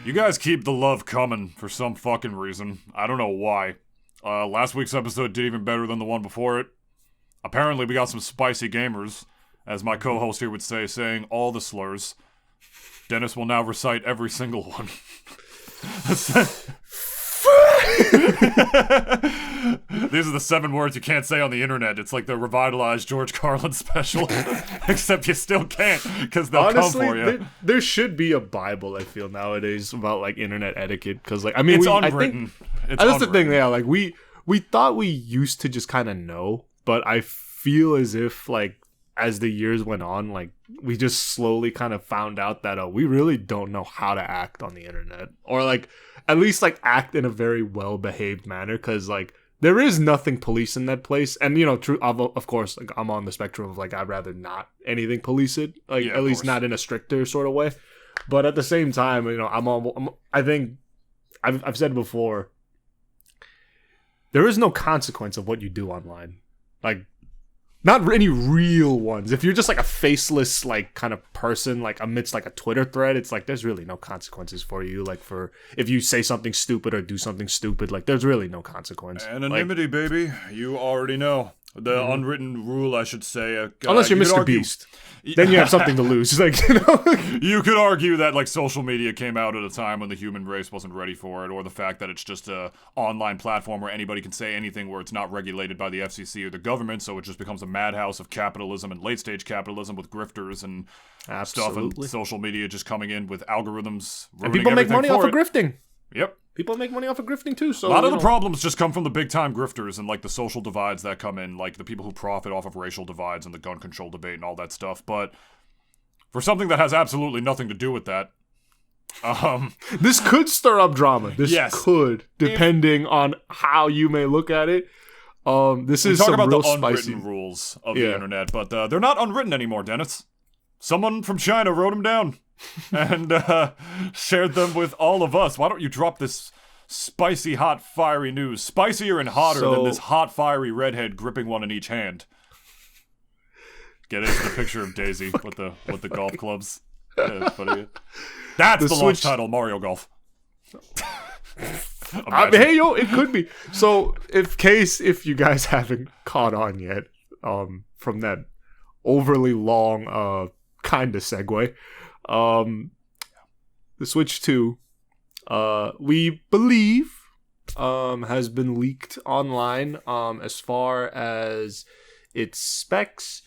You guys keep the love coming for some fucking reason. I don't know why. Last week's episode did even better than the one before it. Apparently, we got some spicy gamers, as my co-host here would say, saying all the slurs. Dennis will now recite every single one. These are the 7 words you can't say on the internet. It's like the revitalized George Carlin special. Except you still can't, because they'll Honestly, come for you. There should be a Bible, I feel, nowadays about, like, internet etiquette. Because, like, I mean, it's unwritten. That's the thing, yeah. Like, we thought we used to just kind of know, but I feel as if, like, as the years went on, like, we just slowly kind of found out that we really don't know how to act on the internet. Or, like, at least, like, act in a very well-behaved manner, because, like, there is nothing police in that place. And, you know, of course, like, I'm on the spectrum of, like, I'd rather not anything police it. Like, yeah, at least not in a stricter sort of way. But at the same time, you know, I think, I've said before, there is no consequence of what you do online. Like, not any real ones. If you're just like a faceless, like, kind of person, like, amidst like a Twitter thread, it's like there's really no consequences for you. Like, for if you say something stupid or do something stupid, like, there's really no consequence. Anonymity, like, baby. You already know. The unwritten rule, I should say. Unless you're Mr. Beast. Then you have something to lose. Like, you know? You could argue that, like, social media came out at a time when the human race wasn't ready for it, or the fact that it's just a online platform where anybody can say anything, where it's not regulated by the FCC or the government, so it just becomes a madhouse of capitalism and late-stage capitalism with grifters and stuff, and social media just coming in with algorithms. And people make money off of grifting. Yep. People make money off of grifting too, so... A lot of the problems just come from the big-time grifters and, like, the social divides that come in, like, the people who profit off of racial divides and the gun control debate and all that stuff, but for something that has absolutely nothing to do with that, this could stir up drama. This could, depending on how you may look at it. This is some real spicy... We talk about the unwritten rules of the internet, but they're not unwritten anymore, Dennis. Someone from China wrote them down. And shared them with all of us. Why don't you drop this spicy, hot, fiery news? Spicier and hotter than this hot, fiery redhead gripping one in each hand. Get it? The picture of Daisy with the golf clubs. Yeah, funny. That's the launch title, Mario Golf. Hey, yo, it could be. So, if you guys haven't caught on yet, from that overly long, kind of segue, the Switch 2, we believe, has been leaked online, as far as its specs,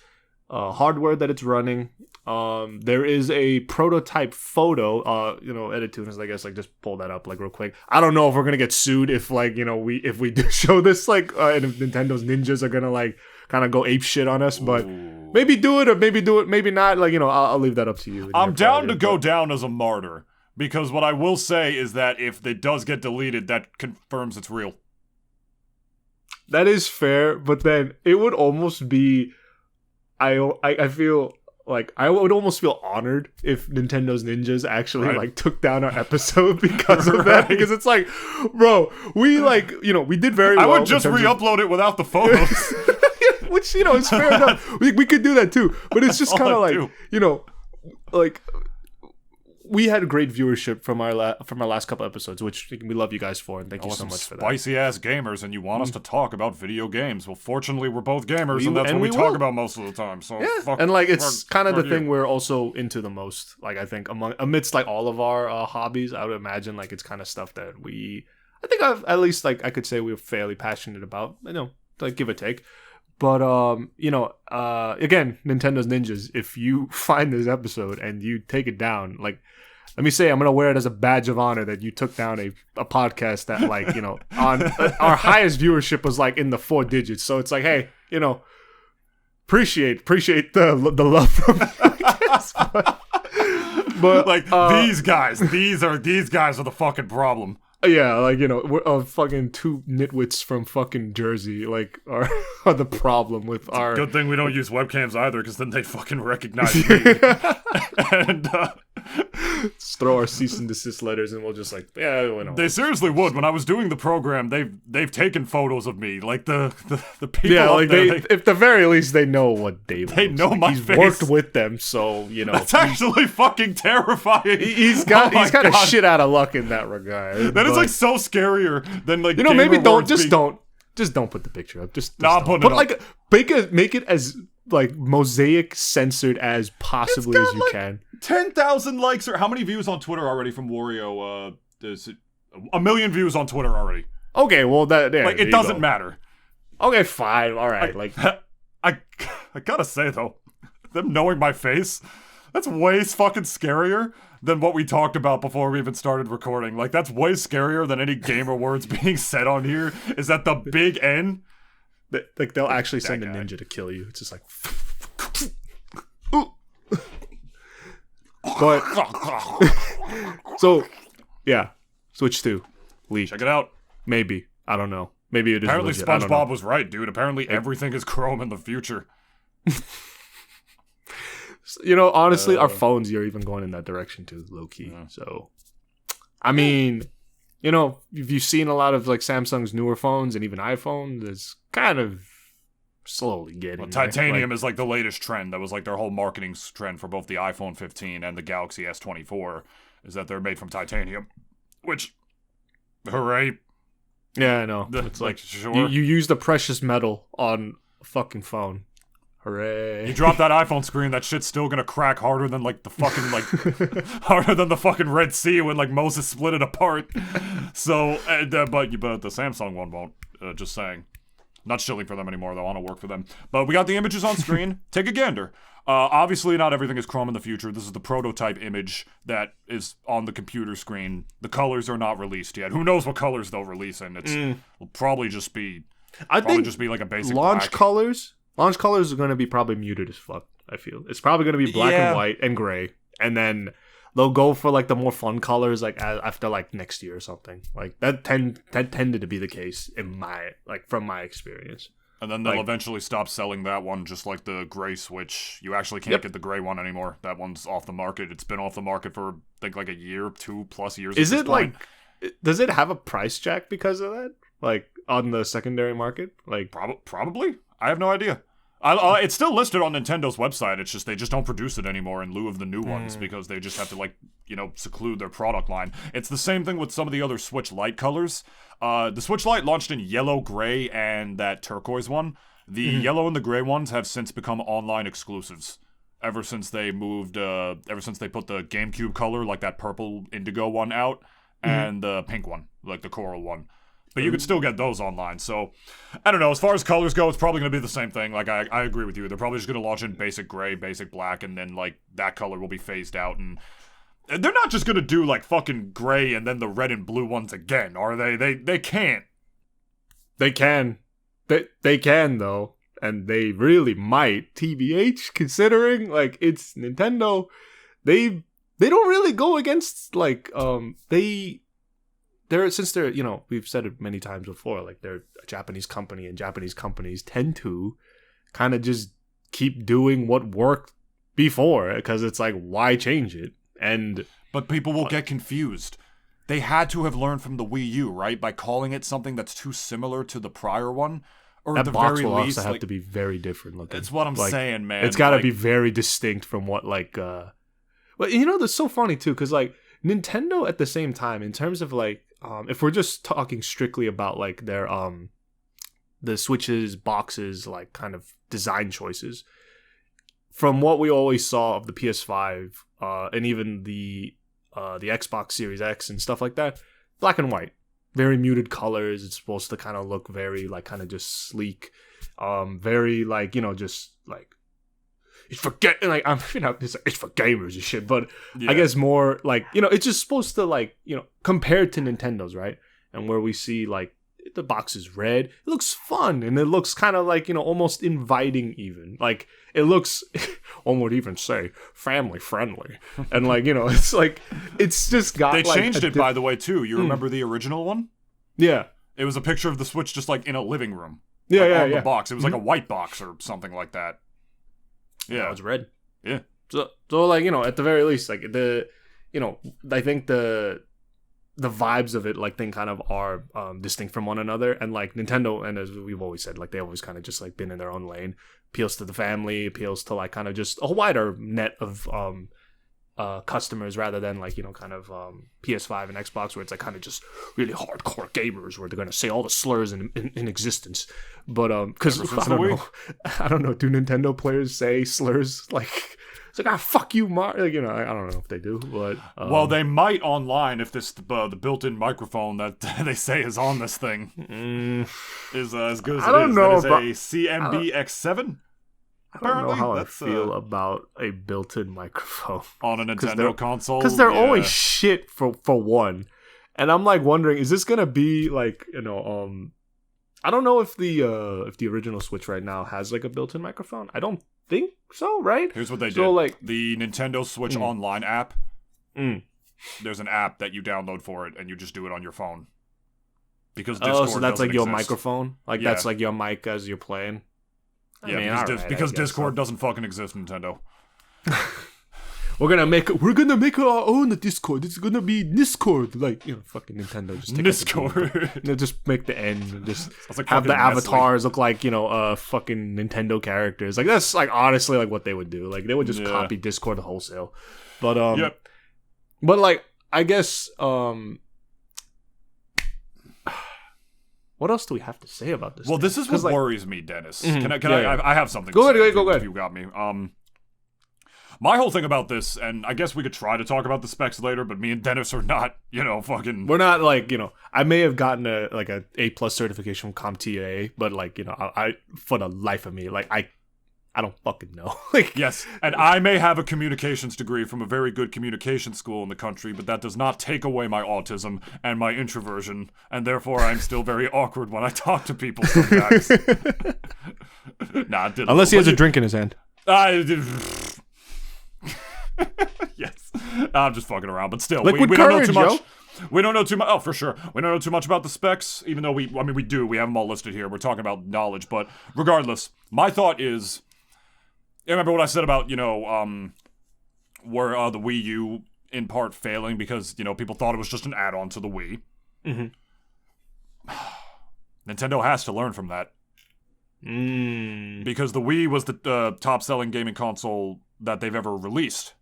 hardware that it's running. There is a prototype photo, you know, Nintoonist, I guess, like, just pull that up, like, real quick. I don't know if we're gonna get sued if, like, you know, if we do show this, like, and if Nintendo's ninjas are gonna, like, kind of go ape shit on us, but maybe do it, maybe not. Like, you know, I'll leave that up to you. I'm down to go down as a martyr, because what I will say is that if it does get deleted, that confirms it's real. That is fair, but then it would almost be, I feel like I would almost feel honored if Nintendo's ninjas actually like took down our episode because of that, because it's like, bro, we, like, you know, we did very well. I would just re-upload it without the photos. Which, you know, is fair enough. We could do that too. But it's just kind of like, you know, like, we had great viewership from our last couple episodes, which we love you guys for, and thank you so much for that. Spicy-ass gamers, and you want us to talk about video games. Well, fortunately, we're both gamers, and that's what we talk about most of the time. So and, like, it's kind of the thing we're also into the most. Like, I think amidst, like, all of our hobbies, I would imagine, like, it's kind of stuff that I think at least, like, I could say we're fairly passionate about. You know, like, give or take. But, you know, again, Nintendo's ninjas, if you find this episode and you take it down, like, let me say, I'm going to wear it as a badge of honor that you took down a podcast that, like, you know, on our highest viewership was, like, in the 4 digits. So it's like, hey, you know, appreciate the love from me, I guess. But like, these guys are the fucking problem. Yeah, like, you know, we're fucking 2 nitwits from fucking Jersey, like, are the problem with our... Good thing we don't use webcams either, because then they'd fucking recognize me. And, Just throw our cease and desist letters, and we'll just like, yeah, we know. They seriously would. When I was doing the program, they've taken photos of me, like the people. Yeah, up like there, at the very least, they know what Dave. They know like. my He's face. worked with them, so you know. That's actually fucking terrifying. He's kind of shit out of luck in that regard. That is like so scarier than like. You know, maybe don't put the picture up. Just I'm putting it up. Like make it as like mosaic censored as possibly as you can. 10,000 likes or how many views on Twitter already from Wario? Is it 1 million views on Twitter already? Okay, well it doesn't matter. Okay, fine, all right. I gotta say though, them knowing my face, that's way fucking scarier than what we talked about before we even started recording. Like that's way scarier than any gamer words being said on here. Is that the big N? Like they'll actually send a ninja to kill you. It's just like. But so yeah, Switch 2 leaked. Check it out. Maybe, I don't know. Maybe it is. Apparently legit. SpongeBob was right, dude. Apparently everything is Chrome in the future. You know, honestly, our phones are even going in that direction too, low key. Yeah. So, I mean, you know, if you've seen a lot of like Samsung's newer phones and even iPhones, it's kind of slowly getting. Well, titanium is like the latest trend. That was like their whole marketing trend for both the iPhone 15 and the Galaxy S24, is that they're made from titanium. Which, hooray! Yeah, I know. It's like sure. You use the precious metal on a fucking phone. Hooray. You drop that iPhone screen, that shit's still gonna crack harder than like the fucking like harder than the fucking Red Sea when like Moses split it apart. So but the Samsung one won't, just saying. Not shilling for them anymore though, I want to work for them. But we got the images on screen. Take a gander. Obviously not everything is Chrome in the future. This is the prototype image that is on the computer screen. The colors are not released yet. Who knows what colors they'll release in? Will probably just be like a basic launch black. colors. Launch colors are going to be probably muted as fuck, I feel. It's probably going to be black and white and gray. And then they'll go for like the more fun colors like after like next year or something. Like that tended to be the case in from my experience. And then they'll eventually stop selling that one, just like the gray Switch. You actually can't get the gray one anymore. That one's off the market. It's been off the market for, I think, like a year, 2+ years. Is it like, does it have a price jack because of that? Like on the secondary market? Like probably. I have no idea. It's still listed on Nintendo's website. It's just they just don't produce it anymore in lieu of the new ones because they just have to seclude their product line. It's the same thing with some of the other Switch Lite colors. The Switch Lite launched in yellow, gray, and that turquoise one. The yellow and the gray ones have since become online exclusives. Ever since they put the GameCube color, like that purple indigo one out, and the pink one, like the coral one. But you can still get those online, so I don't know. As far as colors go, it's probably going to be the same thing. Like, I agree with you. They're probably just going to launch in basic gray, basic black, and then, like, that color will be phased out. And they're not just going to do, like, fucking gray and then the red and blue ones again, are they? They can't. They can. They can, though. And they really might. TBH, considering, like, it's Nintendo. They don't really go against, like, since they're, you know, we've said it many times before, like they're a Japanese company and Japanese companies tend to kind of just keep doing what worked before because it's like, why change it? But people will get confused. They had to have learned from the Wii U, right? By calling it something that's too similar to the prior one. Or that at the box very will least, also have to be very different looking. That's what I'm saying, man. It's got to be very distinct from what well, you know, that's so funny too, because like Nintendo at the same time, in terms of like, if we're just talking strictly about like their the Switch's boxes, like kind of design choices, from what we always saw of the PS5 and even the Xbox Series X and stuff like that, black and white, very muted colors. It's supposed to kind of look very like kind of just sleek, very like, you know, just like it's for it's for gamers and shit, but yeah. I guess more like, you know, it's just supposed to like, you know, compared to Nintendo's, right? And where we see like the box is red, it looks fun and it looks kind of like, you know, almost inviting even. Like it looks, one would even say family friendly. And like, you know, it's like, it's just got They changed it by the way too. You remember the original one? Yeah. It was a picture of the Switch just like in a living room. Yeah, like, yeah, on yeah. the box. It was like a white box or something like that. Yeah, it was red. Yeah. So like, you know, at the very least, like I think the vibes of it, like, thing kind of are distinct from one another. And, like, Nintendo, and as we've always said, like, they always kind of just, like, been in their own lane. Appeals to the family, appeals to, like, kind of just a wider net of customers rather than, like, kind of PS5 and Xbox, where it's, like, kind of just really hardcore gamers where they're going to say all the slurs in existence. But, because, I don't know, do Nintendo players say slurs? Like, it's like, fuck you, Mario. Like, I don't know if they do, but well, they might online if this the built-in microphone that they say is on this thing is as good as I don't know it is. That is a CMB X7. I don't know how I feel about a built-in microphone on a Nintendo console, because they're always shit for one. And I'm like wondering, is this gonna be like I don't know if the original Switch right now has like a built-in microphone. I don't think so, right? Here's what they so, did. Like, the Nintendo Switch Online app. There's an app that you download for it, and you just do it on your phone. Because Discord so that's like your exist. microphone? Like, that's like your mic as you're playing? Because Discord doesn't fucking exist, Nintendo. We're gonna make our own Discord. It's gonna be Discord, like, fucking Nintendo. Just take Discord. Just make the end and just like have the avatars look like fucking Nintendo characters. Like, that's like honestly like what they would do. Like, they would just copy Discord wholesale. But but like, I guess what else do we have to say about this? Well, thing? This is what worries me, Dennis. Can I? Yeah. I have something. Go ahead. If you got me. My whole thing about this, and I guess we could try to talk about the specs later, but me and Dennis are not, fucking. We're not like, I may have gotten a A+ certification from CompTIA, but like, I for the life of me, like, I don't fucking know. Like, yes, and I may have a communications degree from a very good communication school in the country, but that does not take away my autism and my introversion, and therefore I'm still very awkward when I talk to people sometimes. Unless he has a drink in his hand. Yes, I'm just fucking around, but still, we don't know too much. We don't know too much. Oh, for sure, we don't know too much about the specs. Even though we do. We have them all listed here. We're talking about knowledge, but regardless, my thought is, remember what I said about where the Wii U in part failing because people thought it was just an add-on to the Wii. Nintendo has to learn from that. Because the Wii was the top-selling gaming console that they've ever released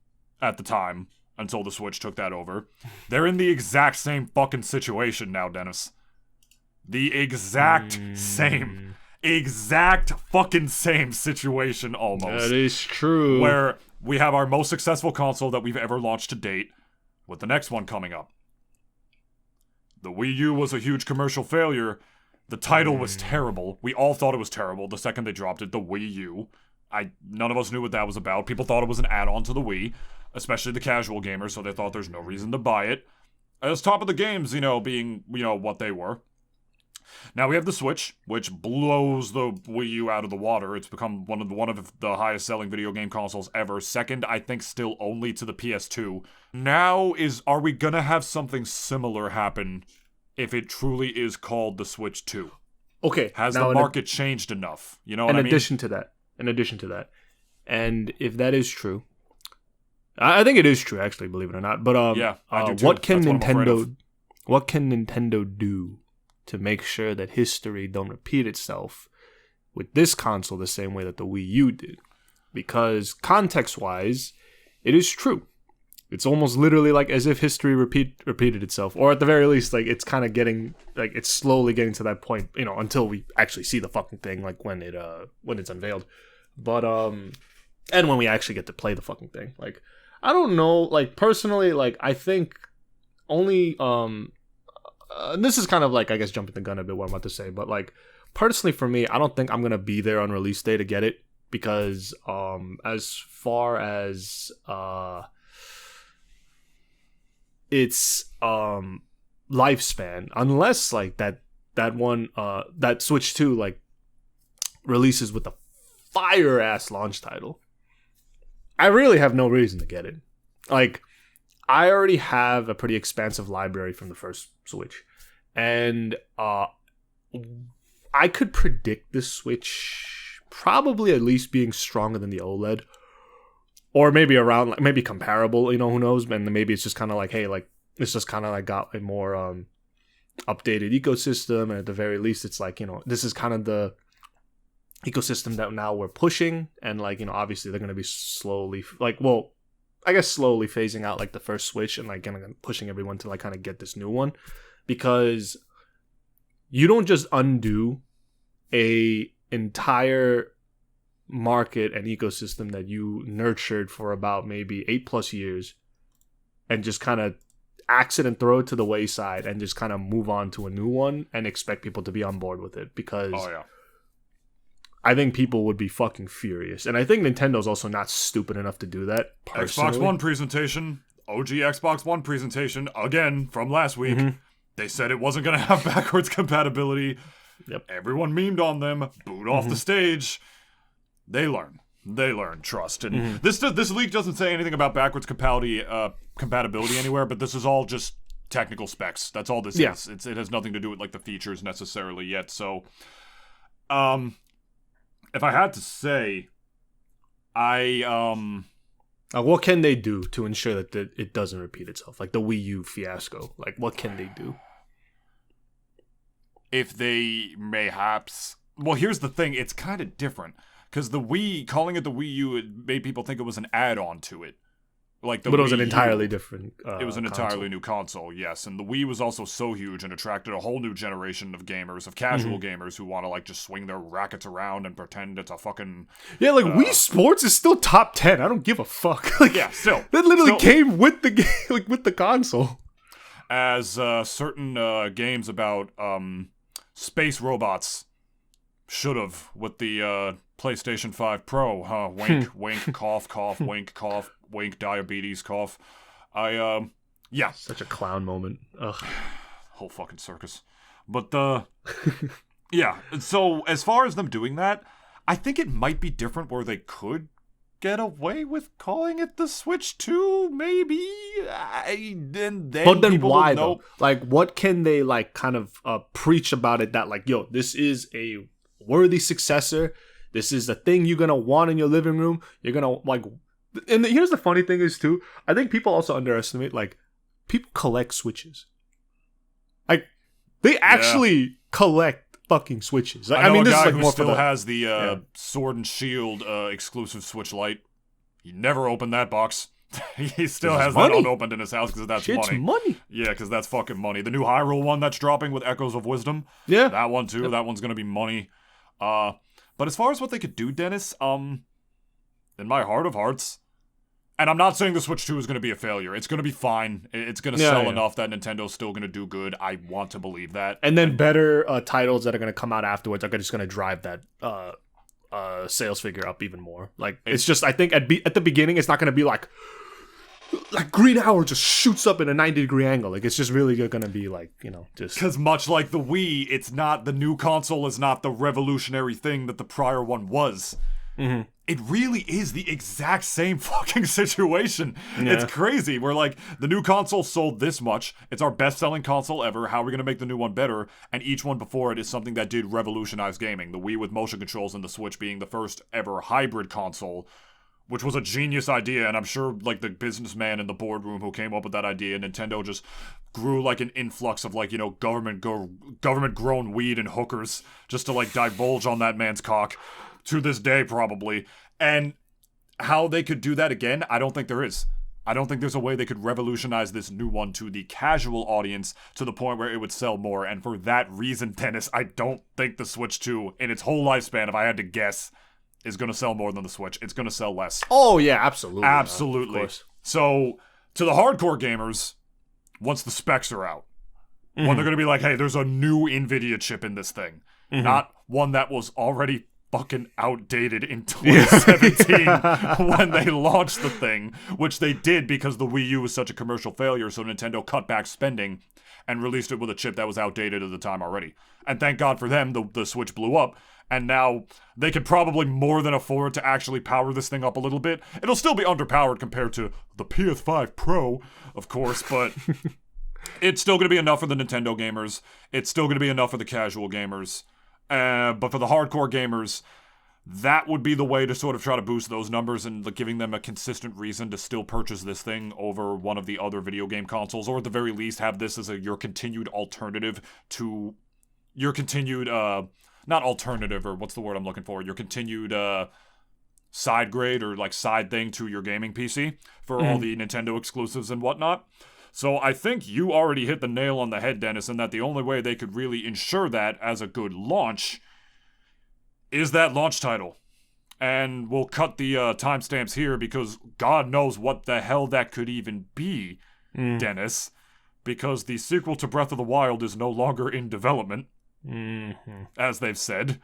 at the time until the Switch took that over. They're in the exact same fucking situation now, Dennis. The exact same. Exact fucking same situation almost. That is true. Where we have our most successful console that we've ever launched to date with the next one coming up. The Wii U was a huge commercial failure. The title was terrible. We all thought it was terrible the second they dropped it, the Wii U. None of us knew what that was about. People thought it was an add-on to the Wii, especially the casual gamers, so they thought there's no reason to buy it. As top of the games, being, what they were. Now we have the Switch, which blows the Wii U out of the water. It's become one of the highest-selling video game consoles ever. Second, I think, still only to the PS2. Now are we gonna have something similar happen if it truly is called the Switch 2? Okay. Has the market changed enough? You know what I mean? In addition to that, and if that is true, I think it is true, actually, believe it or not. But I do too. What can Nintendo do to make sure that history don't repeat itself with this console the same way that the Wii U did? Because context-wise, it is true. It's almost literally like as if history repeated itself, or at the very least, like, it's kind of getting, like, it's slowly getting to that point, until we actually see the fucking thing, like when it's unveiled. But and when we actually get to play the fucking thing, like, I don't know, like, personally, like, I think only this is kind of like, I guess, jumping the gun a bit what I'm about to say, but like, personally for me, I don't think I'm gonna be there on release day to get it, because as far as its lifespan, unless like that Switch 2 like releases with a fire ass launch title, I really have no reason to get it. Like, I already have a pretty expansive library from the first Switch, and I could predict the Switch probably at least being stronger than the OLED, or maybe around, like, maybe comparable, you know, who knows? And maybe it's just kind of like, hey, like, it's just kind of like got a more updated ecosystem, and at the very least, it's like, you know, this is kind of the ecosystem that now we're pushing, and like, you know, obviously they're going to be slowly, like, well, I guess slowly phasing out like the first Switch and like kind of pushing everyone to like kind of get this new one, because you don't just undo a entire market and ecosystem that you nurtured for about maybe 8+ years and just kind of accident throw it to the wayside and just kind of move on to a new one and expect people to be on board with it, because I think people would be fucking furious. And I think Nintendo's also not stupid enough to do that, personally. Xbox One presentation, OG Xbox One presentation, again, from last week. Mm-hmm. They said it wasn't going to have backwards compatibility. Yep. Everyone memed on them, booed off the stage. They learn. Trust. And this leak doesn't say anything about backwards compatibility anywhere, but this is all just technical specs. That's all this is. It has nothing to do with like the features necessarily yet. So, if I had to say, what can they do to ensure that it doesn't repeat itself? Like the Wii U fiasco. Like, what can they do? If they mayhaps... Well, here's the thing. It's kind of different. Because the Wii, calling it the Wii U, it made people think it was an add-on to it. Like the but it was Wii an entirely different it was an entirely new console, yes. And the Wii was also so huge and attracted a whole new generation of gamers, of casual gamers who want to like just swing their rackets around and pretend it's a fucking... Yeah, like Wii Sports is still top 10. I don't give a fuck. Like, yeah, still. That literally came with the game, like with the console. As certain games about space robots should have with the PlayStation 5 Pro, huh? Wink, wink, cough, cough, wink, cough, wink, diabetes, cough. Yeah. Such a clown moment. Ugh. Whole fucking circus. But, yeah. So, as far as them doing that, I think it might be different where they could get away with calling it the Switch 2, maybe? But then why, though? Like, what can they, like, kind of preach about it that, like, yo, this is a worthy successor. This is the thing you're gonna want in your living room. You're gonna like, and here's the funny thing is too. I think people also underestimate, like, people collect Switches. Like, they actually collect fucking Switches. Like, I mean, this guy is like who more still for the, has the Sword and Shield exclusive Switch Lite. He never opened that box. He still has that unopened in his house because that's money. Yeah, because that's fucking money. The new Hyrule one that's dropping with Echoes of Wisdom. Yeah, that one too. Yep. That one's gonna be money. But as far as what they could do, Dennis, in my heart of hearts, and I'm not saying the Switch 2 is going to be a failure. It's going to be fine. It's going to sell enough that Nintendo's still going to do good. I want to believe that. And then better titles that are going to come out afterwards are just going to drive that sales figure up even more. Like, it's just, I think at the beginning, it's not going to be like Green Hour just shoots up in a 90-degree angle. Like, it's just really going to be like, you know, just... Because much like the Wii, it's not... The new console is not the revolutionary thing that the prior one was. Mm-hmm. It really is the exact same fucking situation. Yeah. It's crazy. We're like, the new console sold this much. It's our best-selling console ever. How are we going to make the new one better? And each one before it is something that did revolutionize gaming. The Wii with motion controls and the Switch being the first ever hybrid console, which was a genius idea, and I'm sure, like, the businessman in the boardroom who came up with that idea, Nintendo just grew, like, an influx of, like, you know, government-grown weed and hookers just to, like, divulge on that man's cock to this day, probably. And how they could do that again, I don't think there is. I don't think there's a way they could revolutionize this new one to the casual audience to the point where it would sell more, and for that reason, Dennis, I don't think the Switch 2, in its whole lifespan, if I had to guess, is going to sell more than the Switch. It's going to sell less. Oh, yeah, absolutely. Absolutely. Of course. So, to the hardcore gamers, once the specs are out, when they're going to be like, hey, there's a new NVIDIA chip in this thing, not one that was already fucking outdated in 2017 when they launched the thing, which they did because the Wii U was such a commercial failure, so Nintendo cut back spending and released it with a chip that was outdated at the time already. And thank God for them, the Switch blew up, and now they could probably more than afford to actually power this thing up a little bit. It'll still be underpowered compared to the PS5 Pro, of course, but it's still going to be enough for the Nintendo gamers. It's still going to be enough for the casual gamers. But for the hardcore gamers, that would be the way to sort of try to boost those numbers and giving them a consistent reason to still purchase this thing over one of the other video game consoles, or at the very least have this as your continued alternative to your continued, not alternative, or what's the word I'm looking for, your continued, side grade or like side thing to your gaming PC for all the Nintendo exclusives and whatnot. So I think you already hit the nail on the head, Dennis, in that the only way they could really ensure that as a good launch is that launch title. And we'll cut the timestamps here because God knows what the hell that could even be, Dennis. Because the sequel to Breath of the Wild is no longer in development, as they've said.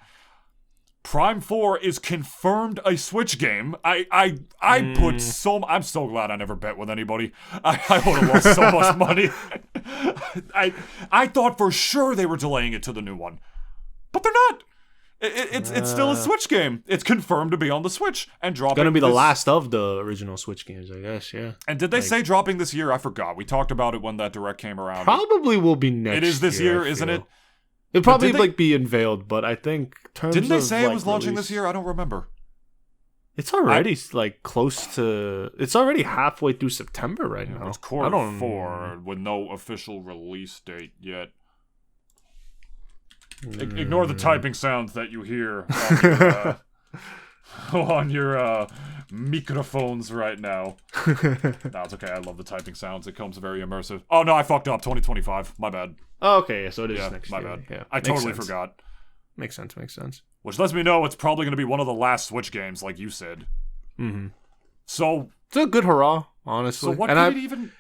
Prime 4 is confirmed a Switch game. I'm so glad I never bet with anybody. I would have lost so much money. I thought for sure they were delaying it to the new one. But they're not. It's still a Switch game. It's confirmed to be on the Switch and dropping. It's gonna be the last of the original Switch games, I guess. Yeah. And did they say dropping this year? I forgot. We talked about it when that direct came around. Probably will be next. It is this year, isn't it? It'll probably be unveiled, but I think didn't they say it was launching this year? I don't remember. It's already close to. It's already halfway through September right now. It's Q4 with no official release date yet. Ignore the typing sounds that you hear on your microphones right now. No, it's okay. I love the typing sounds. It comes very immersive. Oh no, I fucked up. 2025. My bad. Oh, okay, so it is next year. My bad. Yeah, I totally forgot. Makes sense. Which lets me know it's probably going to be one of the last Switch games, like you said. So it's a good hurrah, honestly. So what could it even?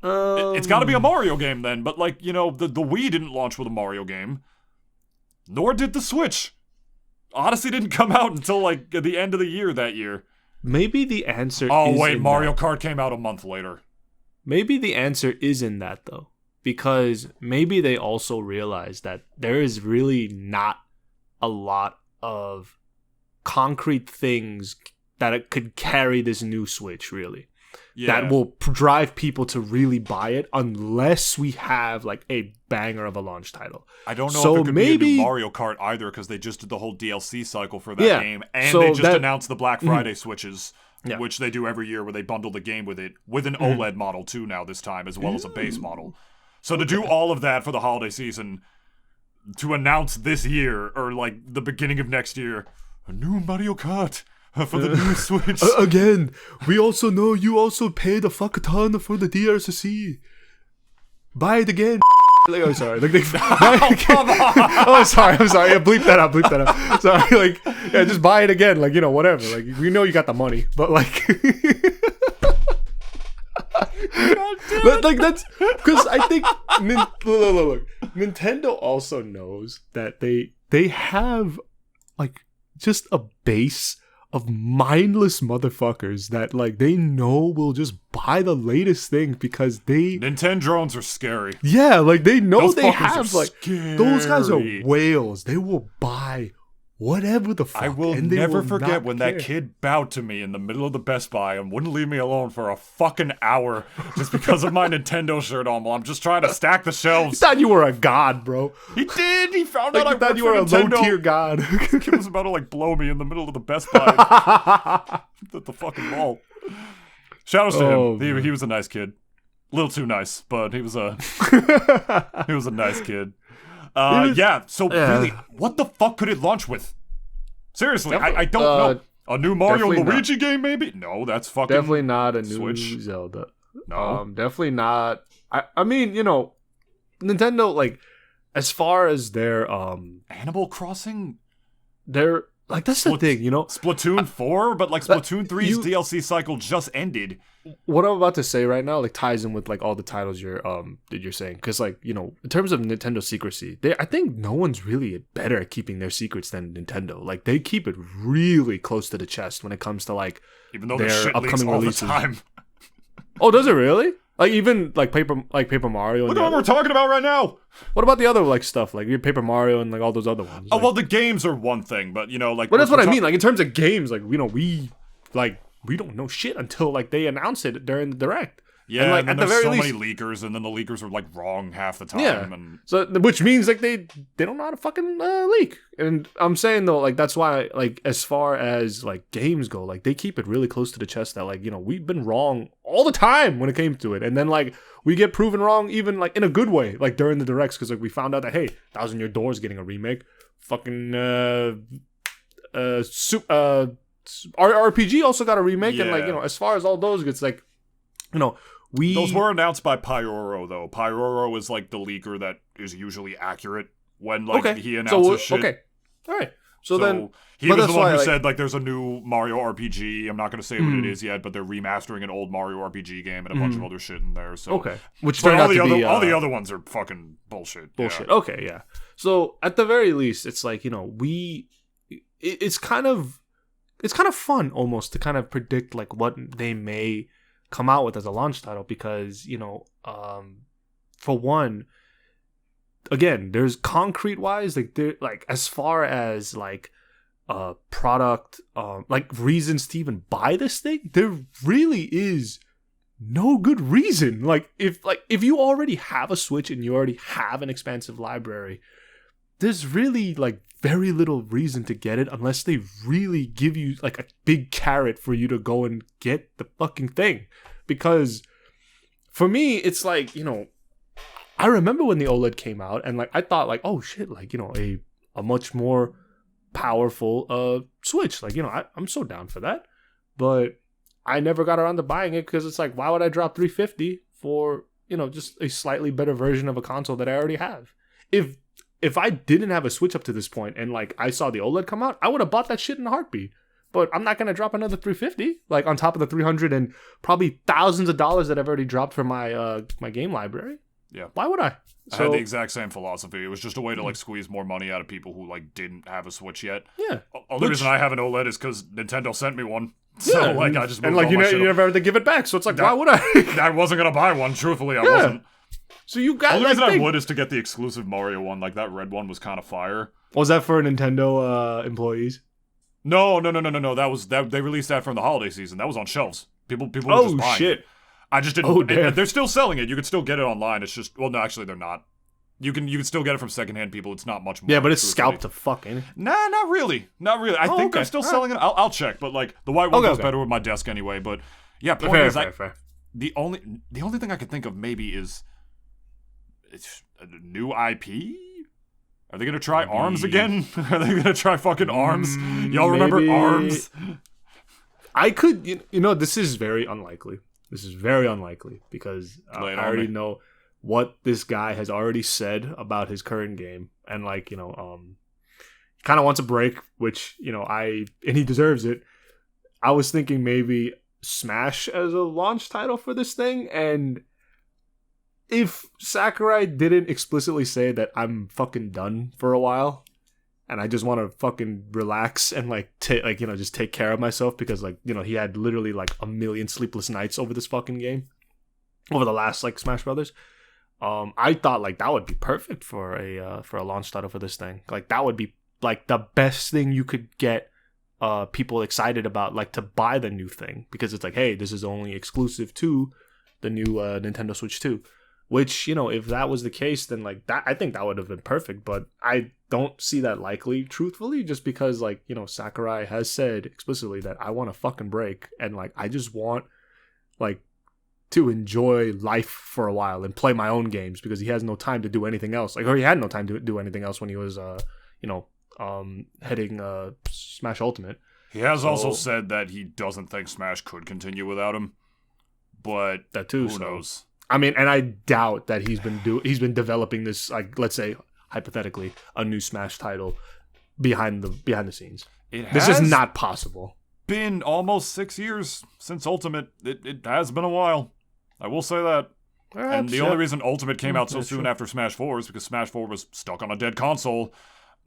It's got to be a Mario game then. But the Wii didn't launch with a Mario game. Nor did the Switch. Odyssey didn't come out until at the end of the year that year. Maybe the answer is wait, Mario Kart came out a month later. Maybe the answer is in that, though. Because maybe they also realize that there is really not a lot of concrete things that it could carry this new Switch, really. That will drive people to really buy it unless we have a banger of a launch title. I don't know if it could be a new Mario Kart either because they just did the whole DLC cycle for that game. And they just announced the Black Friday Switches, which they do every year where they bundle the game with it, with an OLED model too now this time, as well as a base model. So to do all of that for the holiday season, to announce this year, or the beginning of next year, a new Mario Kart for the new Switch. Again, we also know you also paid a fuck ton for the DRC. Buy it again. I'm sorry. Come on. I'm sorry. Yeah, bleep that out. Sorry. Just buy it again. Whatever. We know you got the money, but that's because I think look, Nintendo also knows that they have just a base of mindless motherfuckers that they know will just buy the latest thing because Nintendo drones are scary. Yeah, they know those they have scary. Those guys are whales. They will buy whatever the fuck. I will never forget when that kid bowed to me in the middle of the Best Buy and wouldn't leave me alone for a fucking hour just because of my Nintendo shirt on while I'm just trying to stack the shelves. He thought you were a god, bro. He did. He found out I thought you were a low-tier god. He was about to blow me in the middle of the Best Buy at the fucking mall. Shout out to him. He was a nice kid. A little too nice, but he was a nice kid. Really, what the fuck could it launch with? Seriously, I don't know. A new Mario Luigi game, maybe? No, that's fucking definitely not a new Switch. Zelda. No, definitely not. I mean, Nintendo, as far as their Animal Crossing, they're that's the thing, Splatoon 4, but Splatoon 3's DLC cycle just ended. What I'm about to say right now ties in with all the titles you're saying, because in terms of Nintendo secrecy, I think no one's really better at keeping their secrets than Nintendo. They keep it really close to the chest when it comes to even though their upcoming releases. All the time. Oh, does it really? Even Paper Mario. Look at what we're talking about right now. What about the other stuff Paper Mario and all those other ones? Oh well, the games are one thing, but well, that's what I mean. In terms of games, we don't know shit until they announce it during the direct. Yeah, and like and then at the there's very so least, many leakers, and then the leakers are like wrong half the time. Yeah. And so which means like they don't know how to fucking leak. And I'm saying though, like that's why like as far as like games go, like they keep it really close to the chest that like, you know, we've been wrong all the time when it came to it, and then like we get proven wrong even like in a good way, like during the directs, because like we found out that hey, Thousand Year Door is getting a remake. Fucking RPG also got a remake, and like, you know, as far as all those, it's like, you know, those were announced by Pyoro though. Pyoro is like the leaker that is usually accurate when like he announces shit. Okay, all right. So then he was the one who said like there's a new Mario RPG. I'm not going to say what it is yet, but they're remastering an old Mario RPG game and a bunch of other shit in there. So which all the other ones are fucking bullshit. Bullshit. Yeah. Okay, yeah. So at the very least, it's like, you know, it's kind of fun almost to kind of predict like what they may come out with as a launch title, because, you know, for one, again, there's concrete wise, like there, like as far as like product, like reasons to even buy this thing, there really is no good reason. Like if you already have a Switch and you already have an expansive library, there's really like very little reason to get it unless they really give you like a big carrot for you to go and get the fucking thing. Because for me, it's like, you know, I remember when the OLED came out and like I thought like, oh shit, like, you know, a much more powerful Switch. Like, you know, I'm so down for that. But I never got around to buying it because it's like, why would I drop $350 for, you know, just a slightly better version of a console that I already have? If I didn't have a Switch up to this point and like I saw the OLED come out, I would have bought that shit in a heartbeat. But I'm not gonna drop another $350 like on top of the $300 and probably thousands of dollars that I've already dropped for my my game library. Yeah. Why would I? I had the exact same philosophy. It was just a way to like squeeze more money out of people who like didn't have a Switch yet. Yeah. Only reason I have an OLED is because Nintendo sent me one. So yeah, like I just moved and like all you my shit never had to give it back. So it's like, why would I? I wasn't gonna buy one. Truthfully, I wasn't. So you got. Only reason I would is to get the exclusive Mario one. Like that red one was kind of fire. Was that for Nintendo employees? No. That they released that from the holiday season. That was on shelves. People were just buying shit. it. I just didn't. Oh, damn. They're still selling it. You can still get it online. It's just, well, no, actually, they're not. You can still get it from secondhand people. It's not much more. Yeah, but it's scalped to fuck, ain't it? Nah, not really. I think they're still selling it. I'll check. But like the white one goes better with my desk anyway. But yeah, point is, fair. The only thing I could think of maybe is it's a new IP. Are they gonna try ARMS again? Are they gonna try fucking ARMS? Y'all remember ARMS? I could, you know, this is very unlikely. This is very unlikely because I already know what this guy has already said about his current game, and like, you know, he kind of wants a break, which, you know, and he deserves it. I was thinking maybe Smash as a launch title for this thing, and if Sakurai didn't explicitly say that I'm fucking done for a while and I just want to fucking relax and like you know, just take care of myself, because like, you know, he had literally like a million sleepless nights over this fucking game over the last like Smash Brothers. I thought like that would be perfect for a launch title for this thing. Like that would be like the best thing you could get people excited about, like to buy the new thing, because it's like, hey, this is only exclusive to the new Nintendo Switch 2. Which, you know, if that was the case, then like that, I think that would have been perfect. But I don't see that likely, truthfully, just because like, you know, Sakurai has said explicitly that I want a fucking break, and like I just want like to enjoy life for a while and play my own games, because he has no time to do anything else. Like, or he had no time to do anything else when he was you know, heading Smash Ultimate. He has also said that he doesn't think Smash could continue without him, but that too, who knows? I mean, and I doubt that he's been developing this, like, let's say hypothetically, a new Smash title behind the scenes. This is not possible. Been almost 6 years since Ultimate. It has been a while. I will say that. Perhaps, and the only reason Ultimate came out so soon after Smash 4 is because Smash 4 was stuck on a dead console.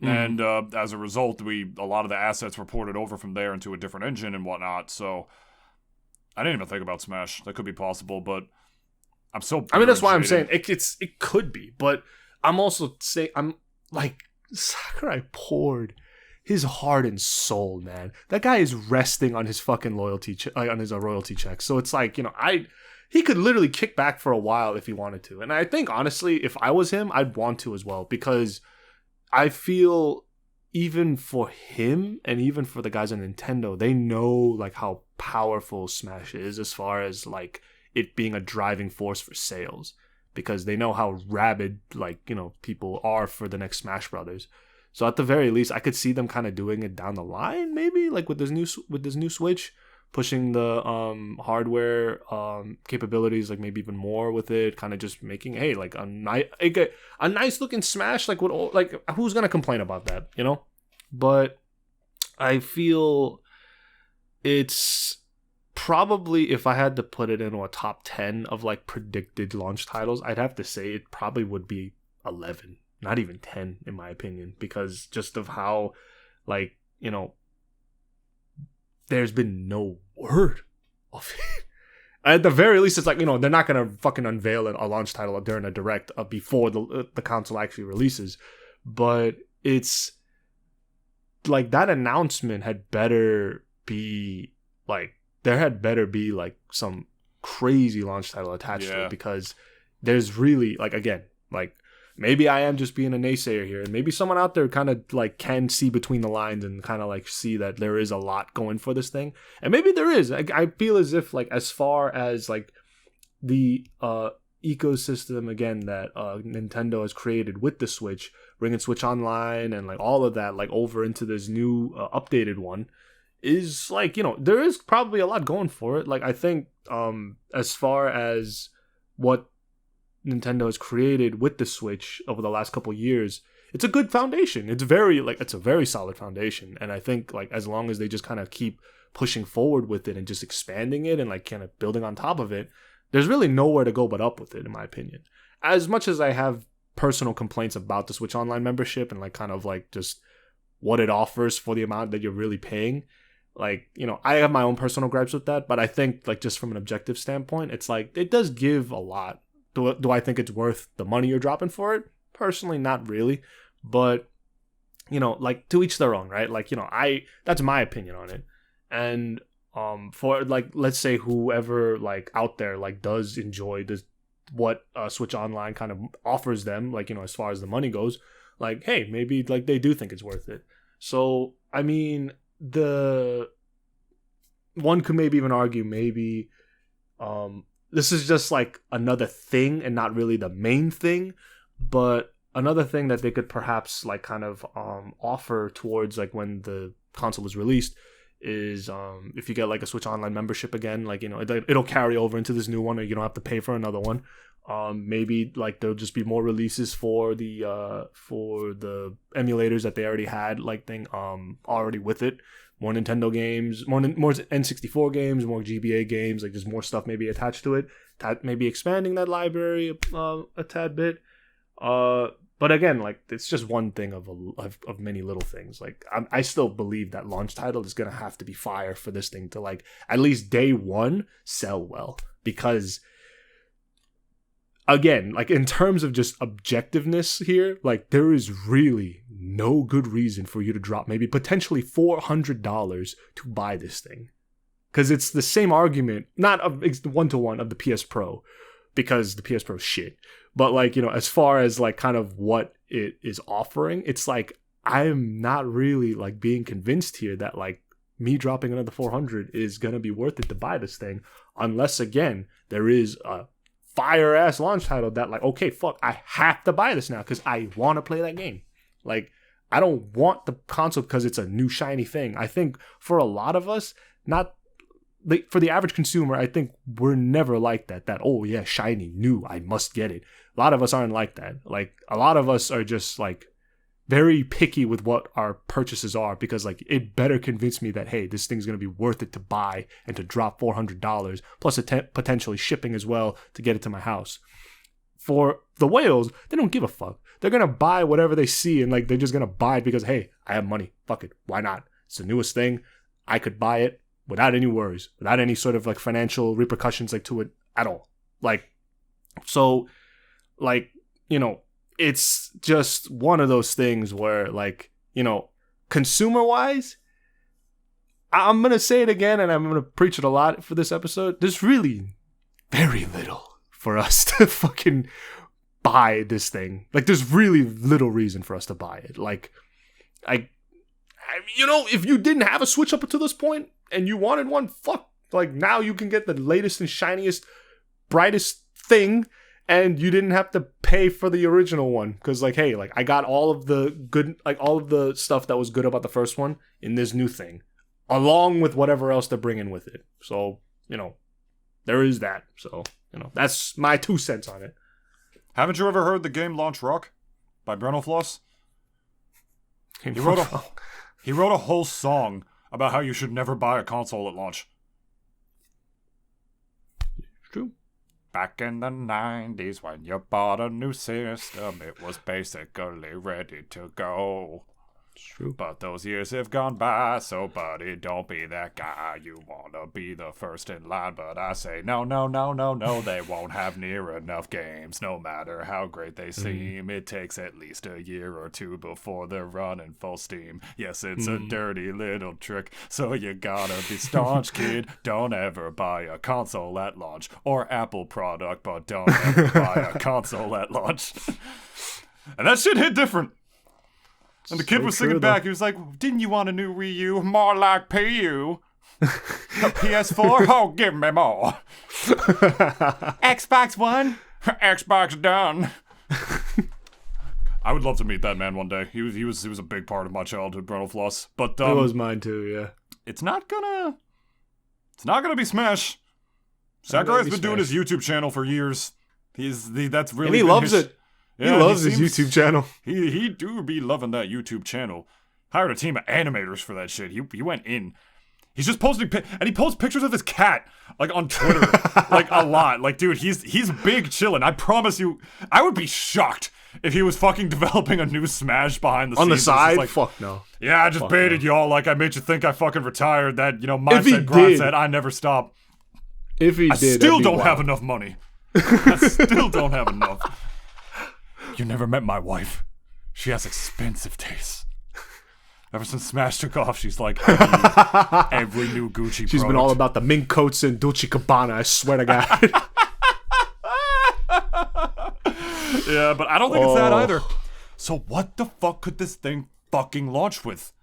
And as a result, a lot of the assets were ported over from there into a different engine and whatnot. So I didn't even think about Smash. That could be possible, but I'm so. I mean, that's why I'm saying it could be, but I'm also saying, I'm like, Sakurai poured his heart and soul, man. That guy is resting on his fucking loyalty, on his royalty check. So it's like, you know, he could literally kick back for a while if he wanted to. And I think, honestly, if I was him, I'd want to as well, because I feel even for him and even for the guys on Nintendo, they know like how powerful Smash is as far as like it being a driving force for sales, because they know how rabid like, you know, people are for the next Smash Brothers. So at the very least, I could see them kind of doing it down the line, maybe like with this new Switch, pushing the hardware capabilities like maybe even more with it, kind of just making like a nice looking Smash, like what, like who's gonna complain about that, you know? But I feel it's probably, if I had to put it into a top 10 of like predicted launch titles, I'd have to say it probably would be 11, not even 10 in my opinion, because just of how like, you know, there's been no word of it. At the very least, it's like, you know, they're not gonna fucking unveil a launch title during a direct before the console actually releases. But it's like that announcement had better be like, there had better be like some crazy launch title attached to it, because there's really like, again, like maybe I am just being a naysayer here, and maybe someone out there kind of like can see between the lines and kind of like see that there is a lot going for this thing. And maybe there is. I feel as if like as far as like the ecosystem again that Nintendo has created with the Switch, bringing Switch Online and like all of that like over into this new updated one, is like, you know, there is probably a lot going for it. Like I think as far as what Nintendo has created with the Switch over the last couple of years, it's a good foundation. It's a very solid foundation. And I think like as long as they just kind of keep pushing forward with it and just expanding it and like kind of building on top of it, there's really nowhere to go but up with it, in my opinion. As much as I have personal complaints about the Switch Online membership and like kind of like just what it offers for the amount that you're really paying, like, you know, I have my own personal gripes with that, but I think like just from an objective standpoint, it's like it does give a lot. Do I think it's worth the money you're dropping for it? Personally, not really. But, you know, like to each their own, right? Like, you know, that's my opinion on it. And for like, let's say whoever like out there like does enjoy this, what Switch Online kind of offers them, like, you know, as far as the money goes, like, hey, maybe like they do think it's worth it. So, I mean, one could maybe even argue maybe this is just like another thing and not really the main thing, but another thing that they could perhaps like kind of offer towards like when the console was released is if you get like a Switch Online membership again, like, you know, it'll carry over into this new one, or you don't have to pay for another one. Maybe like there'll just be more releases for the emulators that they already had, like thing already with it. More Nintendo games, more N64 games, more GBA games, like there's more stuff maybe attached to it. Maybe expanding that library a tad bit. But again, like it's just one thing of many little things. Like I still believe that launch title is gonna have to be fire for this thing to like at least day one sell well, because again, like in terms of just objectiveness here, like there is really no good reason for you to drop maybe potentially $400 to buy this thing. Because it's the same argument, not one-to-one of the PS Pro, because the PS Pro is shit. But like, you know, as far as like kind of what it is offering, it's like I'm not really like being convinced here that like me dropping another $400 is going to be worth it to buy this thing. Unless, again, there is a fire ass launch title that like, okay, fuck, I have to buy this now because I want to play that game. Like, I don't want the console because it's a new shiny thing. I think for a lot of us, for the average consumer, I think we're never like that. That, oh yeah, shiny, new, I must get it. A lot of us aren't like that. Like, a lot of us are just like very picky with what our purchases are, because like it better convince me that, hey, this thing's going to be worth it to buy and to drop $400 plus potentially shipping as well to get it to my house. For the whales, they don't give a fuck. They're going to buy whatever they see, and like they're just going to buy it because, hey, I have money. Fuck it. Why not? It's the newest thing. I could buy it without any worries, without any sort of like financial repercussions like to it at all. Like, so like, you know, it's just one of those things where, like, you know, consumer-wise, I'm going to say it again, and I'm going to preach it a lot for this episode. There's really very little for us to fucking buy this thing. Like, there's really little reason for us to buy it. Like, if you didn't have a Switch up until this point and you wanted one, fuck. Like, now you can get the latest and shiniest, brightest thing, and you didn't have to pay for the original one. Because, like, hey, like, I got all of the good, like, all of the stuff that was good about the first one in this new thing, along with whatever else they're bringing with it. So, there is that. So, that's my 2 cents on it. Haven't you ever heard the game Launch Rock by Brenofloss? He wrote a whole song about how you should never buy a console at launch. It's true. Back in the 90s when you bought a new system, it was basically ready to go. It's true. But those years have gone by, so buddy, don't be that guy. You wanna be the first in line, but I say no, they won't have near enough games. No matter how great they seem, it takes at least a year or two before they're running full steam. Yes, it's a dirty little trick, so you gotta be staunch, kid. Don't ever buy a console at launch, or Apple product, but don't ever buy a console at launch. And that shit hit different. And the kid was singing back. He was like, didn't you want a new Wii U? More like PU. The PS4? Oh, give me more. Xbox One? Xbox done. I would love to meet that man one day. He was a big part of my childhood, Brenofloss. But it was mine too, yeah. It's not gonna be Smash. Sakurai's been doing his YouTube channel for years. That's really. And he loves it. Yeah, he loves his YouTube channel. He do be loving that YouTube channel. Hired a team of animators for that shit. He went in. He's just posting and he posts pictures of his cat like on Twitter like a lot. Like, dude, he's big chillin'. I promise you, I would be shocked if he was fucking developing a new Smash behind the scenes. On the side? Like, fuck no. Yeah, I just baited y'all. Like, I made you think I fucking retired. That, mindset, grind set, I never stop. If he I did, still don't have enough money. I still don't have enough. You never met my wife. She has expensive tastes. Ever since Smash took off, she's like, I need every new Gucci She's product. been all about the mink coats and Dolce & Gabbana, I swear to God. Yeah, but I don't think it's that either. So what the fuck could this thing fucking launch with?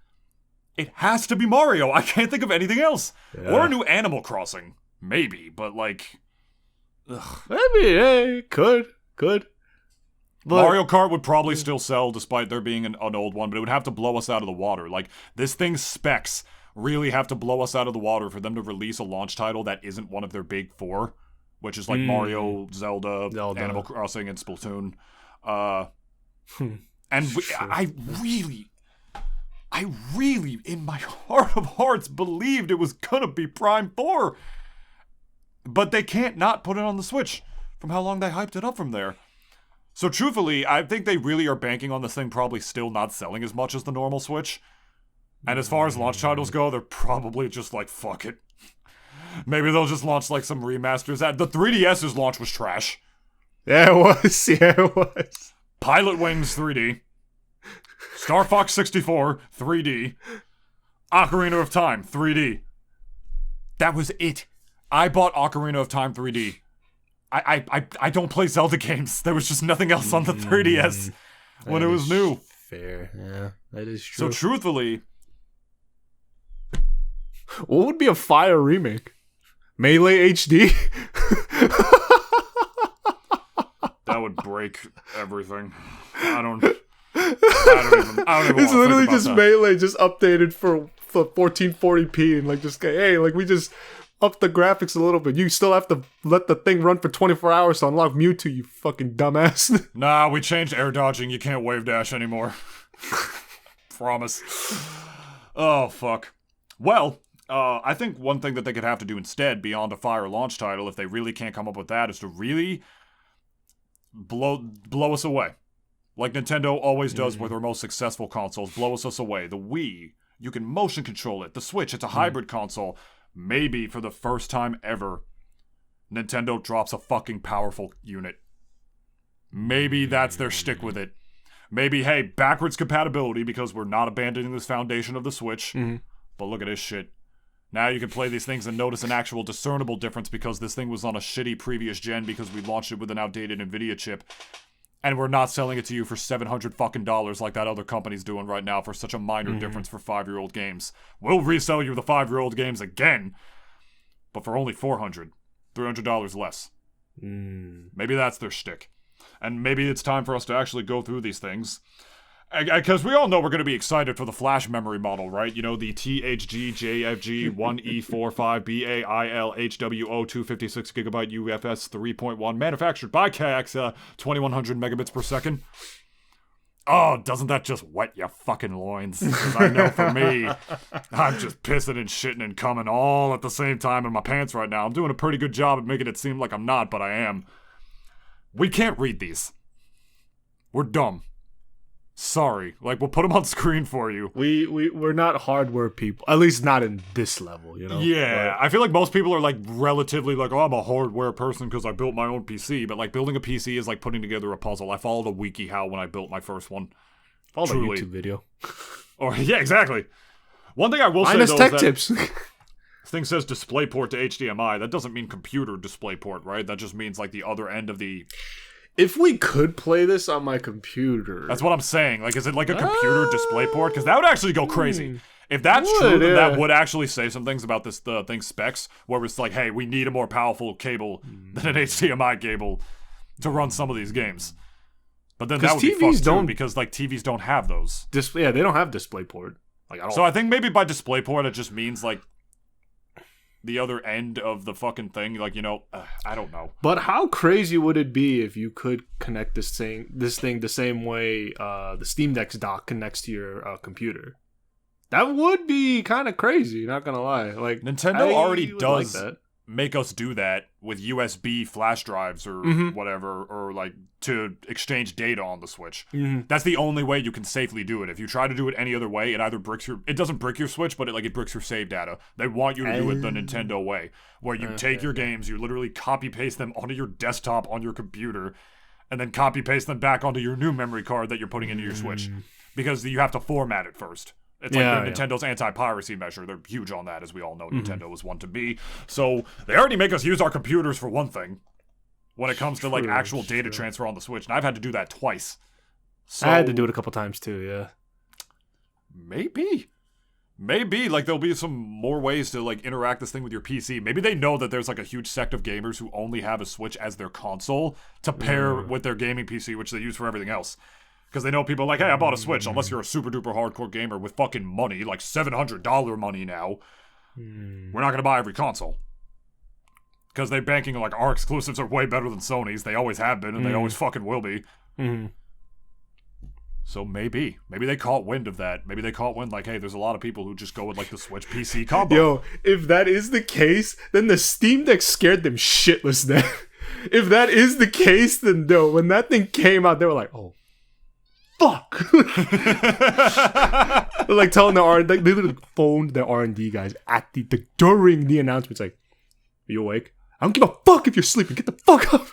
It has to be Mario. I can't think of anything else. Yeah. Or a new Animal Crossing. Maybe, but like... Ugh. Maybe, hey, could. But Mario Kart would probably still sell despite there being an old one, but it would have to blow us out of the water. Like, this thing's specs really have to blow us out of the water for them to release a launch title that isn't one of their big four, which is like Mario, Zelda, Animal Crossing, and Splatoon. I really, in my heart of hearts, believed it was gonna be Prime 4. But they can't not put it on the Switch from how long they hyped it up from there. So truthfully, I think they really are banking on this thing probably still not selling as much as the normal Switch. And as far as launch titles go, they're probably just like, fuck it. Maybe they'll just launch like some remasters. The 3DS's launch was trash. Yeah, it was. Pilot Wings 3D. Star Fox 64 3D. Ocarina of Time 3D. That was it. I bought Ocarina of Time 3D. I don't play Zelda games. There was just nothing else on the 3DS when it was new. Fair, yeah, that is true. So truthfully, what would be a fire remake? Melee HD? That would break everything. I don't even It's literally just that. Melee just updated for 1440p and like just hey, like we just up the graphics a little bit. You still have to let the thing run for 24 hours to unlock Mewtwo, you fucking dumbass. Nah, we changed air dodging. You can't wave dash anymore. Promise. Oh, fuck. Well, I think one thing that they could have to do instead, beyond a fire launch title, if they really can't come up with that, is to really blow us away. Like Nintendo always does with their most successful consoles. Blow us away. The Wii, you can motion control it. The Switch, it's a hybrid console. Maybe for the first time ever, Nintendo drops a fucking powerful unit. Maybe that's their stick with it. Maybe, hey, backwards compatibility because we're not abandoning this foundation of the Switch. But look at this shit. Now you can play these things and notice an actual discernible difference because this thing was on a shitty previous gen because we launched it with an outdated Nvidia chip. And we're not selling it to you for $700 fucking like that other company's doing right now for such a minor difference for 5-year-old games. We'll resell you the 5-year-old games again, but for only $400, $300 less. Maybe that's their shtick. And maybe it's time for us to actually go through these things. Because we all know we're going to be excited for the flash memory model, right? You know, the THG-JFG-1E45-BAIL-HWO 256GB UFS 3.1 manufactured by KX 2100 megabits per second. Oh, doesn't that just wet your fucking loins? Because I know for me, I'm just pissing and shitting and coming all at the same time in my pants right now. I'm doing a pretty good job at making it seem like I'm not, but I am. We can't read these. We're dumb. Sorry. Like, we'll put them on screen for you. We're not hardware people. At least not in this level, you know? Yeah. But I feel like most people are, like, relatively like, oh, I'm a hardware person because I built my own PC. But, like, building a PC is like putting together a puzzle. I followed a WiiHow when I built my first one. followed a YouTube video. Or, yeah, exactly. One thing I will say, though, tech is tips. This thing says DisplayPort to HDMI. That doesn't mean computer DisplayPort, right? That just means, like, the other end of the... If we could play this on my computer... That's what I'm saying. Like, is it like a computer DisplayPort? Because that would actually go crazy. If that's true, then that would actually say some things about this thing's specs, where it's like, hey, we need a more powerful cable than an HDMI cable to run some of these games. But then that would be fucked too, because, like, TVs don't have those. They don't have DisplayPort. Like, at all. So I think maybe by DisplayPort, it just means, like, the other end of the fucking thing, like, you know, I don't know. But how crazy would it be if you could connect this thing the same way the Steam Deck's dock connects to your computer? That would be kind of crazy, not gonna lie. Like, Nintendo already does like make us do that with USB flash drives or whatever, or like to exchange data on the Switch. That's the only way you can safely do it. If you try to do it any other way, it doesn't brick your Switch, but it bricks your save data. They want you to do it the Nintendo way, where you take your games, you literally copy paste them onto your desktop on your computer, and then copy paste them back onto your new memory card that you're putting into your Switch, because you have to format it first. It's like Nintendo's anti-piracy measure. They're huge on that, as we all know. Nintendo was one to be. So they already make us use our computers for one thing when it comes to like actual data transfer on the Switch. And I've had to do that twice. So I had to do it a couple times too, yeah. Maybe like there'll be some more ways to like interact this thing with your PC. Maybe they know that there's like a huge sect of gamers who only have a Switch as their console to pair with their gaming PC, which they use for everything else. Because they know people are like, hey, I bought a Switch. Unless you're a super duper hardcore gamer with fucking money, like $700 money now, we're not going to buy every console. Because they're banking like our exclusives are way better than Sony's. They always have been, and they always fucking will be. So maybe they caught wind of that. Maybe they caught wind like, hey, there's a lot of people who just go with like the Switch PC combo. Yo, if that is the case, then the Steam Deck scared them shitless then. If that is the case, then no. When that thing came out, they were like, oh. Fuck! Like telling the R&D, they literally phoned the R&D guys at during the announcements. Like, are you awake? I don't give a fuck if you're sleeping. Get the fuck up.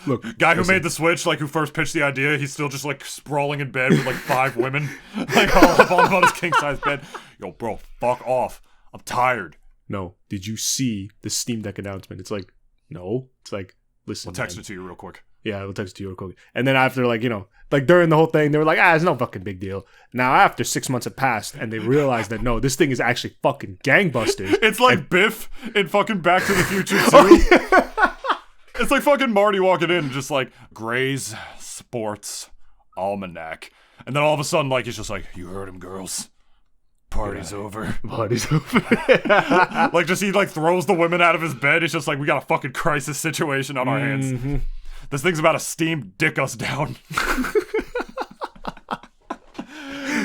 Look, guy who made the Switch, like who first pitched the idea, he's still just like sprawling in bed with like 5 women, like all up on his king size bed. Yo, bro, fuck off. I'm tired. No, did you see the Steam Deck announcement? It's like, no. It's like, listen. We'll text it to you real quick. Yeah, we'll text it to you real quick. And then after, like, you know, like during the whole thing, they were like, it's no fucking big deal. Now, after 6 months have passed, and they realized that, no, this thing is actually fucking gangbusters. It's like Biff in fucking Back to the Future 2. It's like fucking Marty walking in and just like, Gray's Sports Almanac. And then all of a sudden, like, he's just like, you heard him, girls. Party's over. Party's over. Like, just he, like, throws the women out of his bed. It's just like, we got a fucking crisis situation on our hands. This thing's about to steam dick us down.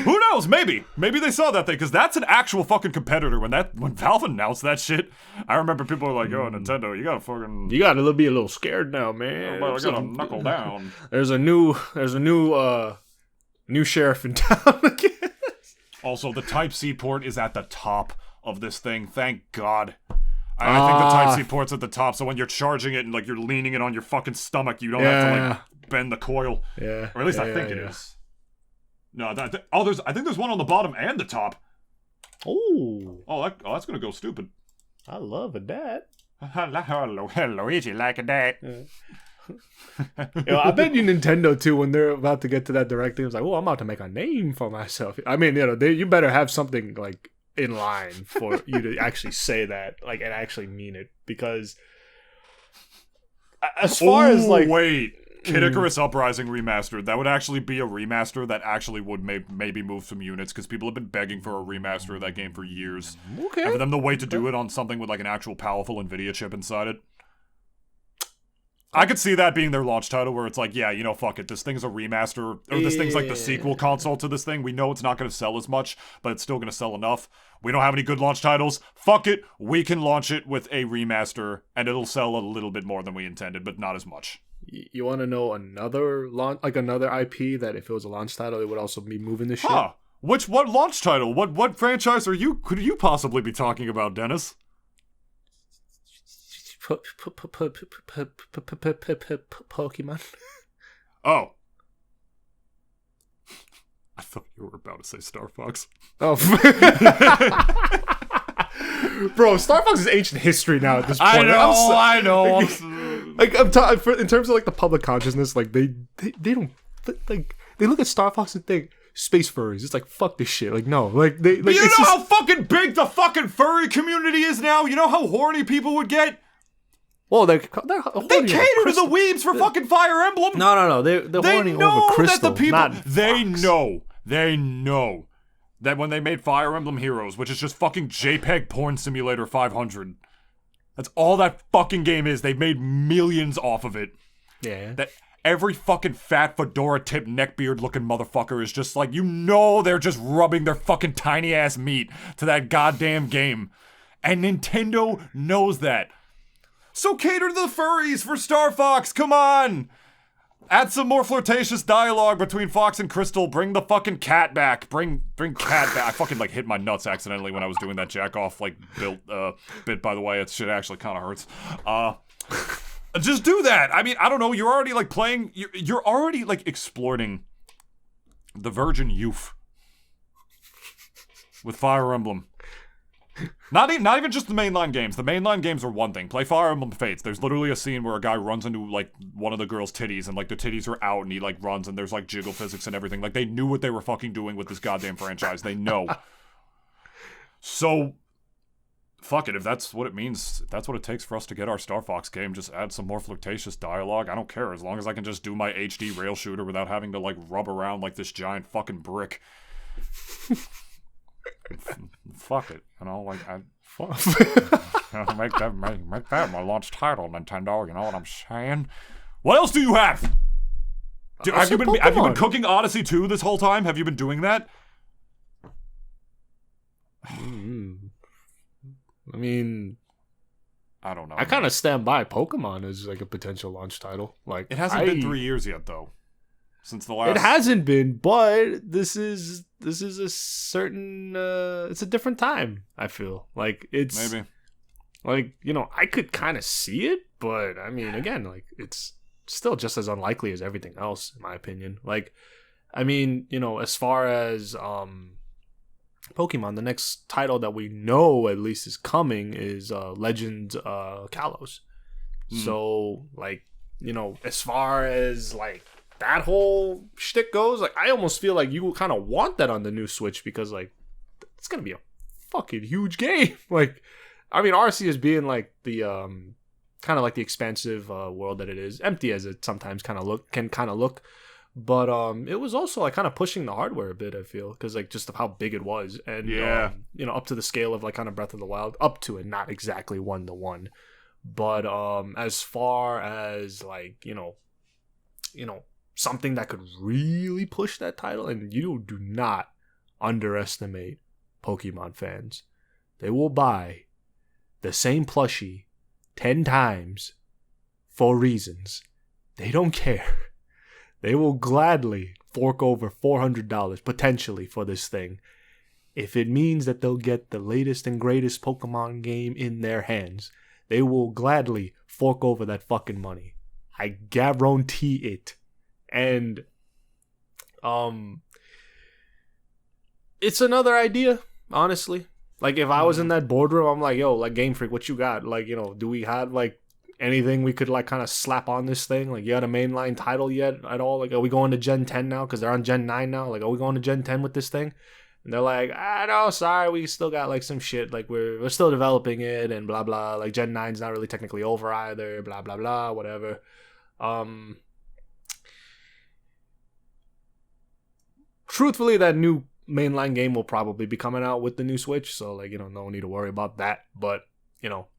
Who knows? Maybe they saw that thing, because that's an actual fucking competitor. When Valve announced that shit, I remember people were like, "Yo, Nintendo, you gotta be a little scared now, man. I gotta knuckle down." There's a new sheriff in town again. Also, the Type-C port is at the top of this thing. Thank God. I think the Type-C port's at the top, so when you're charging it and like you're leaning it on your fucking stomach, you don't have to like bend the coil. Yeah. Or at least I think it is. No, I think there's one on the bottom and the top. That's gonna go stupid. I love a dat. Hello, Luigi, like a dat. I bet you Nintendo too, when they're about to get to that direct thing, it's like, oh, I'm about to make a name for myself. I mean, you better have something like in line for you to actually say that, like, and actually mean it, because as far as like, wait, Kid Icarus Uprising remastered, that would actually be a remaster that actually would maybe move some units, because people have been begging for a remaster of that game for years. Okay. And for them to wait to do it on something with like an actual powerful Nvidia chip inside it. I could see that being their launch title, where it's like, yeah, fuck it, this thing's a remaster, or this thing's like the sequel console to this thing. We know it's not going to sell as much, but it's still going to sell enough. We don't have any good launch titles. Fuck it, we can launch it with a remaster, and it'll sell a little bit more than we intended, but not as much. You want to know another launch, like another IP that if it was a launch title, it would also be moving this shit? What launch title? What franchise could you possibly be talking about, Dennis? Pokemon. Oh. I thought you were about to say Star Fox. Oh. Bro, Star Fox is ancient history now at this point. I know. In terms of like the public consciousness, like they don't like, they look at Star Fox and think space furries. It's like, fuck this shit. Like, no, like they like. You know how fucking big the fucking furry community is now? You know how horny people would get? Well, they cater to the weebs for fucking Fire Emblem. No. They're horny over Crystal. That the people they know that when they made Fire Emblem Heroes, which is just fucking JPEG Porn Simulator 500, that's all that fucking game is. They've made millions off of it. Yeah. That every fucking fat fedora tip neckbeard looking motherfucker is just like, they're just rubbing their fucking tiny ass meat to that goddamn game, and Nintendo knows that. So cater to the furries for Star Fox, come on! Add some more flirtatious dialogue between Fox and Crystal. Bring the fucking cat back. Bring cat back. I fucking like hit my nuts accidentally when I was doing that jack off like bit, by the way. It shit actually kind of hurts. Just do that. I mean, I don't know. You're already like playing. You're already like exploiting the virgin youth with Fire Emblem. Not even just the mainline games. The mainline games are one thing. Play Fire Emblem Fates. There's literally a scene where a guy runs into like one of the girl's titties, and like the titties are out, and he like runs, and there's like jiggle physics and everything. Like they knew what they were fucking doing with this goddamn franchise. They know. So, fuck it. If that's what it means, if that's what it takes for us to get our Star Fox game, just add some more flirtatious dialogue. I don't care, as long as I can just do my HD rail shooter without having to like rub around like this giant fucking brick. Fuck it, like make that my launch title, Nintendo. You know what I'm saying? What else do you have? Have you been cooking Odyssey 2 this whole time? Have you been doing that? I mean, I don't know. I kind of stand by Pokemon as like a potential launch title. Like, it hasn't been 3 years yet, though. Since the last, it hasn't been, but this is a certain. It's a different time. I feel like it's maybe like, I could kind of see it, but I mean, again, like it's still just as unlikely as everything else, in my opinion. Like, I mean, as far as Pokemon, the next title that we know at least is coming is Legends Kalos. So, like, as far as like that whole shtick goes, like, I almost feel like you kind of want that on the new Switch, because like it's gonna be a fucking huge game. Like, I mean, Arceus being like the kind of like the expansive world that it is, empty as it sometimes can look, but it was also like kind of pushing the hardware a bit, I feel, because like just of how big it was, and up to the scale of like kind of Breath of the Wild, up to it, not exactly 1-to-1, but as far as like something that could really push that title, and you do not underestimate Pokemon fans. They will buy the same plushie 10 times for reasons. They don't care. They will gladly fork over $400 potentially for this thing if it means that they'll get the latest and greatest Pokemon game in their hands. They will gladly fork over that fucking money. I guarantee it. And it's another idea, honestly. Like, if I was in that boardroom, I'm like, yo, like, Game Freak, what you got? Like, do we have, like, anything we could, like, kind of slap on this thing? Like, you got a mainline title yet at all? Like, are we going to Gen 10 now? Because they're on Gen 9 now. Like, are we going to Gen 10 with this thing? And they're like, no, sorry, we still got, like, some shit. Like, we're still developing it and blah, blah. Like, Gen 9's not really technically over either, blah, blah, blah, whatever. Truthfully, that new mainline game will probably be coming out with the new Switch, so like no need to worry about that. But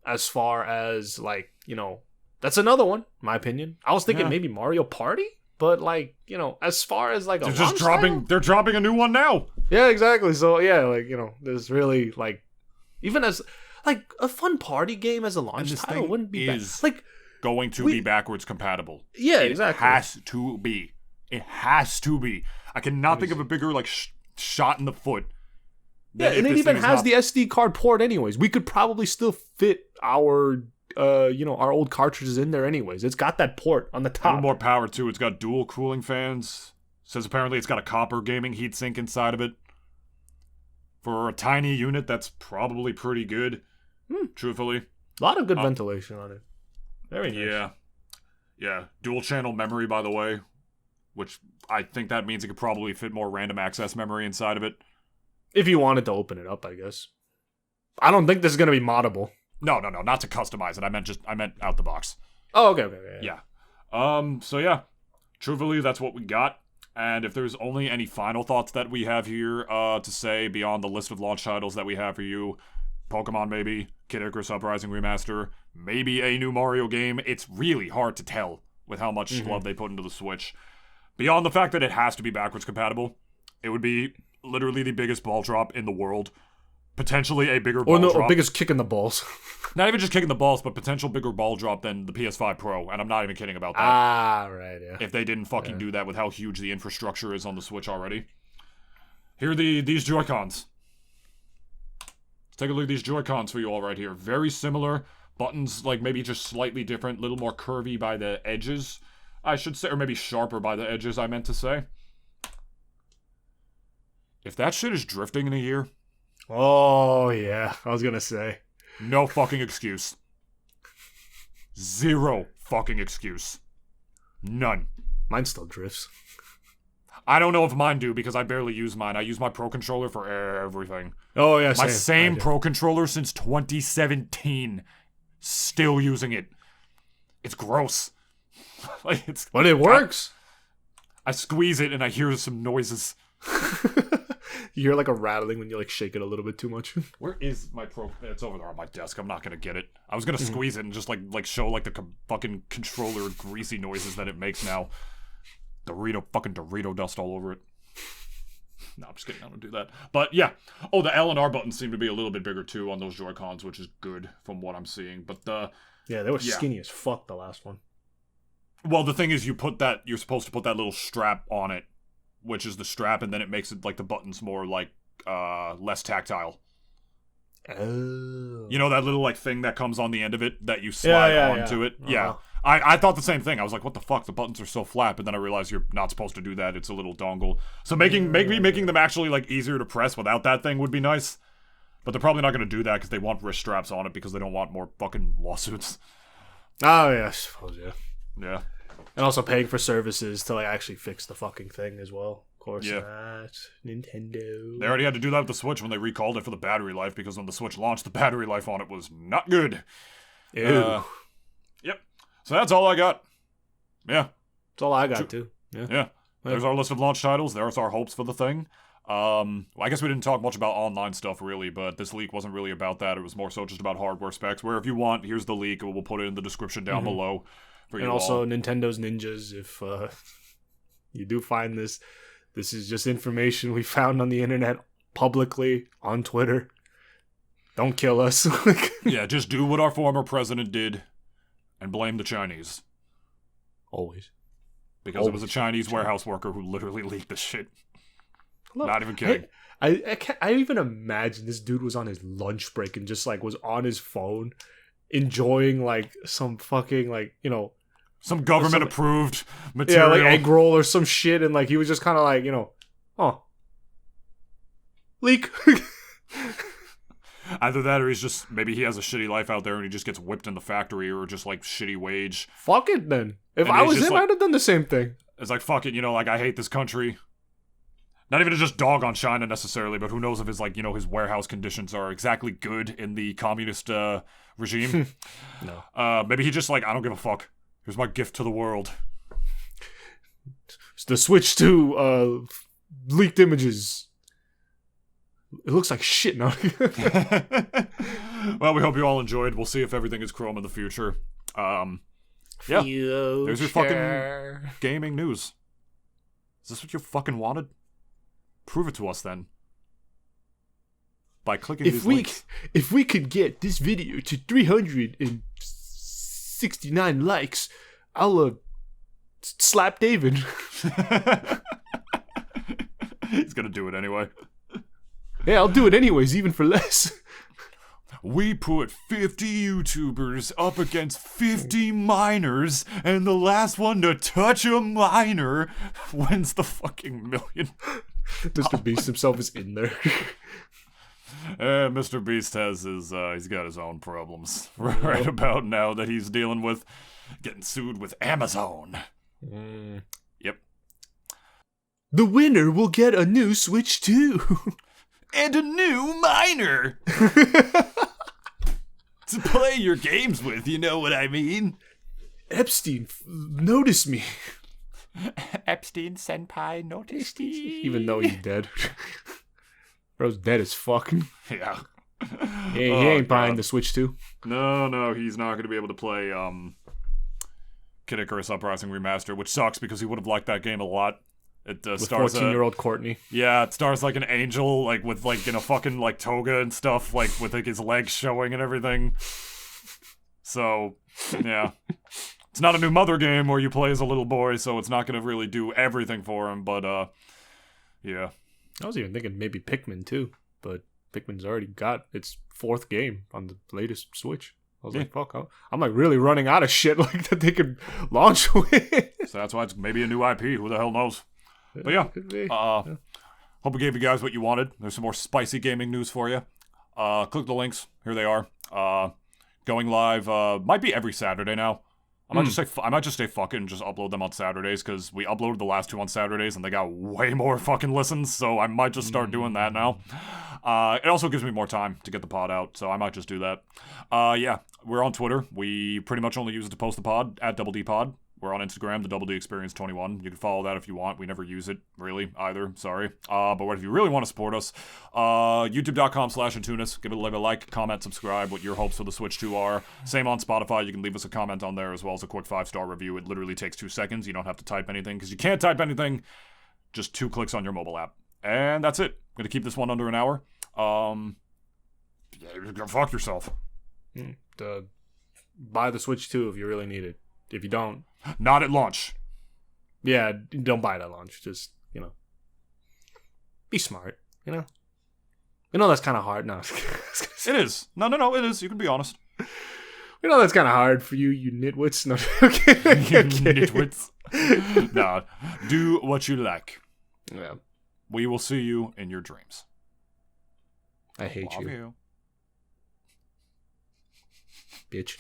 as far as like that's another one, in my opinion. I was thinking maybe Mario Party, but like as far as like they're dropping a new one now. Yeah, exactly. So yeah, like there's really like even as like a fun party game as a launch title wouldn't be bad. Like going to be backwards compatible. Yeah, exactly. It has to be. It has to be. I cannot think of a bigger like shot in the foot. Yeah, and it even has the SD card port anyways. We could probably still fit our our old cartridges in there anyways. It's got that port on the top. A little more power too. It's got dual cooling fans. Says apparently it's got a copper gaming heatsink inside of it. For a tiny unit, that's probably pretty good. Truthfully. A lot of good ventilation on it. Very nice. Yeah. Dual channel memory, by the way. Which I think that means it could probably fit more random access memory inside of it. If you wanted to open it up, I guess. I don't think this is going to be moddable. No, not to customize it. I meant out the box. Oh, okay. Yeah. So yeah. Truthfully, that's what we got. And if there's only any final thoughts that we have here to say beyond the list of launch titles that we have for you, Pokemon maybe, Kid Icarus Uprising Remaster, maybe a new Mario game, it's really hard to tell with how much love they put into the Switch. Beyond the fact that it has to be backwards compatible, it would be literally the biggest ball drop in the world. Potentially a bigger ball drop. Or biggest kick in the balls. Not even just kicking the balls, but potential bigger ball drop than the PS5 Pro. And I'm not even kidding about that. Right, yeah. If they didn't fucking do that with how huge the infrastructure is on the Switch already. Here are these Joy-Cons. Let's take a look at these Joy-Cons for you all right here. Very similar. Buttons, like, maybe just slightly different. A little more curvy by the edges, I should say. Or maybe sharper by the edges, I meant to say. If that shit is drifting in a year... Oh, yeah. I was gonna say. No fucking excuse. Zero fucking excuse. None. Mine still drifts. I don't know if mine do because I barely use mine. I use my Pro Controller for everything. Oh, yeah, my same Pro Controller since 2017. Still using it. It's gross. But it works. I squeeze it and I hear some noises. You hear like a rattling when you like shake it a little bit too much. Where is my Pro? It's over there on my desk. I'm not gonna get it. I was gonna squeeze it and just like show like the fucking controller greasy noises that it makes now. Dorito dust all over it. No, I'm just kidding. I don't do that. But yeah. Oh, the L and R buttons seem to be a little bit bigger too on those Joy-Cons, which is good from what I'm seeing. But yeah, they were skinny as fuck the last one. Well, the thing is, you're supposed to put that little strap on it, which is the strap, and then it makes it like the buttons more like less tactile. Oh. You know that little like thing that comes on the end of it that you slide onto it? Uh-huh. Yeah. I thought the same thing. I was like, what the fuck? The buttons are so flat, but then I realized you're not supposed to do that. It's a little dongle. So making them actually like easier to press without that thing would be nice. But they're probably not going to do that because they want wrist straps on it because they don't want more fucking lawsuits. Oh yeah, I suppose Yeah. And also paying for services to like actually fix the fucking thing as well. Of course not. Nintendo. They already had to do that with the Switch when they recalled it for the battery life because when the Switch launched, the battery life on it was not good. Ew. Yep. So that's all I got. Yeah. That's all I got too. Yeah. There's our list of launch titles. There's our hopes for the thing. I guess we didn't talk much about online stuff really, but this leak wasn't really about that. It was more so just about hardware specs. Where if you want, here's the leak. We'll put it in the description down below. For and also Nintendo's ninjas, if you do find this is just information we found on the internet publicly on Twitter. Don't kill us. Yeah, just do what our former president did and blame the Chinese. Always. Because it was a Chinese warehouse worker who literally leaked this shit. Not even kidding. I even imagine this dude was on his lunch break and just like was on his phone enjoying like some fucking like, some government approved material. Yeah, like egg roll or some shit, and like he was just kind of like, leak. Either that or maybe he has a shitty life out there and he just gets whipped in the factory or just like shitty wage. Fuck it then. If I was him, I'd have done the same thing. It's like, fuck it, like I hate this country. Not even to just dog on China necessarily, but who knows if his his warehouse conditions are exactly good in the communist regime. No. Maybe he just I don't give a fuck. Here's my gift to the world. It's the Switch 2 leaked images. It looks like shit now. Well, we hope you all enjoyed. We'll see if everything is Chrome in the future. Yeah. There's your fucking gaming news. Is this what you fucking wanted? Prove it to us then. By clicking these links. If we could get this video to 369 likes, I'll slap David. He's gonna do it anyway. Yeah, I'll do it anyways, even for less. We put 50 YouTubers up against 50 minors, and the last one to touch a minor wins the fucking million. Mr. Beast himself is in there. Mr. Beast has he's got his own problems right about now that he's dealing with, getting sued with Amazon. Yep. The winner will get a new Switch 2. And a new minor to play your games with, you know what I mean? Epstein noticed me. Epstein senpai noticed me. Even though he's dead. Bro's dead as fuck. Yeah. He ain't buying the Switch 2. No, he's not going to be able to play Kid Icarus Uprising Remaster, which sucks because he would have liked that game a lot. It stars 14-year-old Courtney. Yeah, it stars like an angel, with in a fucking toga and stuff, with his legs showing and everything. So, yeah. It's not a new Mother game where you play as a little boy, so it's not going to really do everything for him, but, yeah. I was even thinking maybe Pikmin, too, but Pikmin's already got its 4th game on the latest Switch. I was like, fuck, I'm really running out of shit that they could launch with. So that's why it's maybe a new IP, who the hell knows? But yeah, hope we gave you guys what you wanted. There's some more spicy gaming news for you. Click the links. Here they are. Going live, might be every Saturday now. I might just say fuck it and just upload them on Saturdays, because we uploaded the last 2 on Saturdays and they got way more fucking listens, so I might just start doing that now. It also gives me more time to get the pod out, so I might just do that. Yeah, we're on Twitter. We pretty much only use it to post the pod, at Double D Pod. We're on Instagram, the Double D Experience 21. You can follow that if you want. We never use it, really, either. Sorry. But if you really want to support us, youtube.com/Nintoonist. Give it a like, comment, subscribe, what your hopes for the Switch 2 are. Same on Spotify. You can leave us a comment on there as well as a quick 5-star review. It literally takes 2 seconds. You don't have to type anything, because you can't type anything. Just 2 clicks on your mobile app. And that's it. I'm going to keep this one under an hour. Yeah, fuck yourself. Buy the Switch 2 if you really need it. If you don't, not at launch. Yeah, don't buy it at launch. Just, be smart, that's kind of hard. No. It is. No, it is. You can be honest. That's kind of hard for you nitwits. No, okay. Nitwits. No, do what you like. Yeah. We will see you in your dreams. I hate Love you. Bitch.